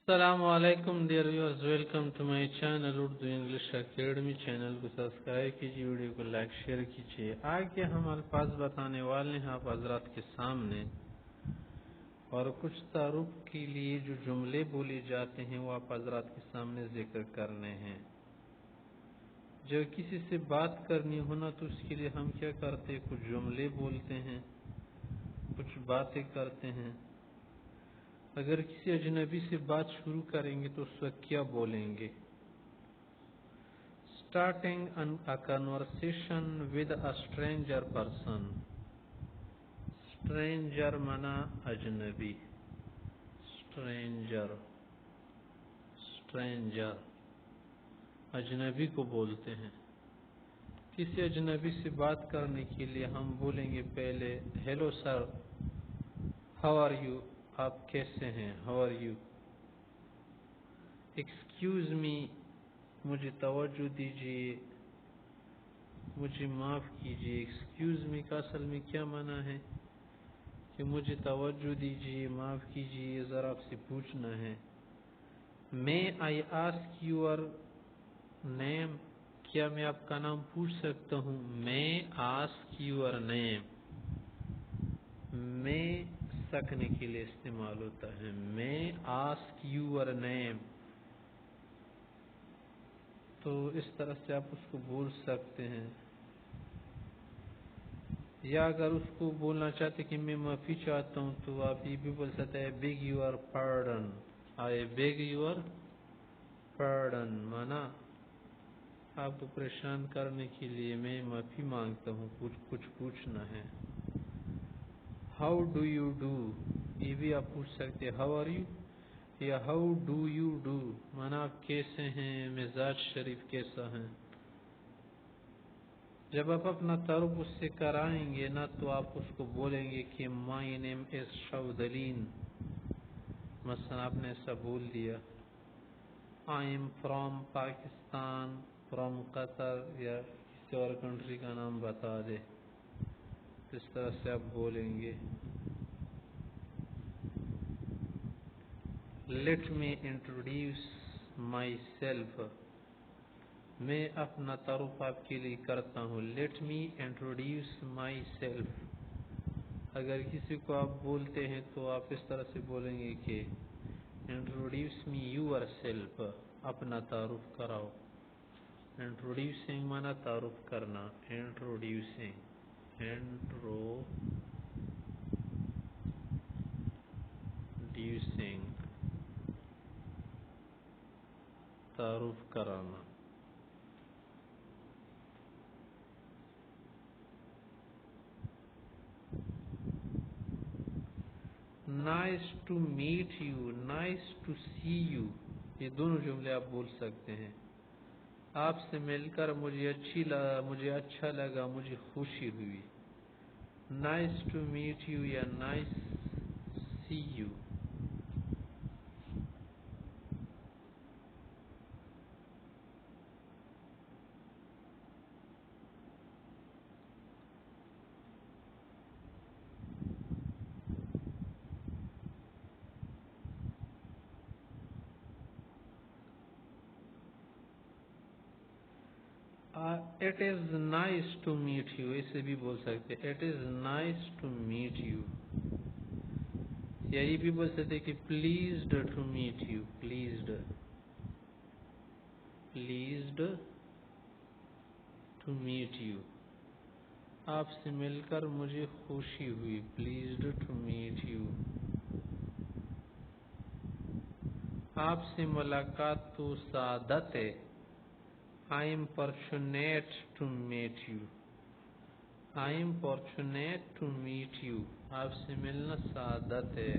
Assalamu alaikum dear viewers, welcome to my channel Urdu English Academy channel को subscribe कीजिए, video को like share कीजिए। आगे हम अल्फाज बताने वाले हैं आप हजरात के सामने, और कुछ तारुफ के लिए जो जुमले बोले जाते हैं वो आप हजरात के सामने जिक्र करने हैं। जब किसी से बात करनी हो ना तो उसके लिए हम क्या करते हैं, कुछ जुमले बोलते हैं, कुछ बातें करते हैं। अगर किसी अजनबी से बात शुरू करेंगे तो उस वक्त क्या बोलेंगे? Starting a conversation with a stranger person. Stranger माना अजनबी, स्ट्रेंजर स्ट्रेंजर अजनबी को बोलते हैं। किसी अजनबी से बात करने के लिए हम बोलेंगे पहले hello sir, how are you, आप कैसे हैं, how are you. Excuse me, मुझे तवज्जो दीजिए, मुझे माफ़ कीजिए। एक्सक्यूज मी का असल में क्या माना है कि मुझे तवज्जो दीजिए, माफ़ कीजिए, ज़रा आपसे पूछना है। May I ask your name, क्या मैं आपका नाम पूछ सकता हूँ? May ask your name. May सकने के लिए इस्तेमाल होता है। मे आस्क यूर नेम, तो इस तरह से आप उसको बोल सकते हैं। या अगर उसको बोलना चाहते कि मैं माफ़ी चाहता हूँ तो आप ये भी बोल सकते हैं beg your pardon. I beg your pardon माना आपको परेशान करने के लिए मैं माफ़ी मांगता हूँ, कुछ पूछना है। हाउ डू यू डू, ये भी आप पूछ सकते हैं हाउ आर यू, या हाउ डू यू डू माना आप कैसे हैं, मिजाज शरीफ कैसा है। जब आप अपना तारुफ उससे कराएंगे ना तो आप उसको बोलेंगे कि माई नेम इज शौदलीन। मसलन आपने ऐसा बोल दिया I am from Pakistan, from Qatar, या किसी और कंट्री का नाम बता दे। इस तरह से आप बोलेंगे। Let me introduce my self, मैं अपना तारुफ आपके लिए करता हूँ। Let me introduce my self. अगर किसी को आप बोलते हैं तो आप इस तरह से बोलेंगे कि इंट्रोड्यूस मी यूर सेल्फ, अपना तारुफ कराओ। इंट्रोड्यूसिंग माना तारुफ करना, इंट्रोड्यूसिंग, इंट्रोड्यूसिंग तारुफ कराना। Nice to meet you, nice to see you, ये दोनों जुमले आप बोल सकते हैं। आपसे मिलकर मुझे अच्छा लगा, मुझे खुशी हुई। नाइस टू मीट यू या nice see you. It is nice to meet you, ऐसे भी बोल सकते हैं, it is nice to meet you. या ये भी बोल सकते कि pleased to meet you, pleased, pleased to meet you. आपसे मिलकर मुझे खुशी हुई, प्लीज्ड टू मीट यू। आपसे मुलाकात तो सादत है, I am fortunate to meet you, I am fortunate to meet you. आपसे मिलना सादत है।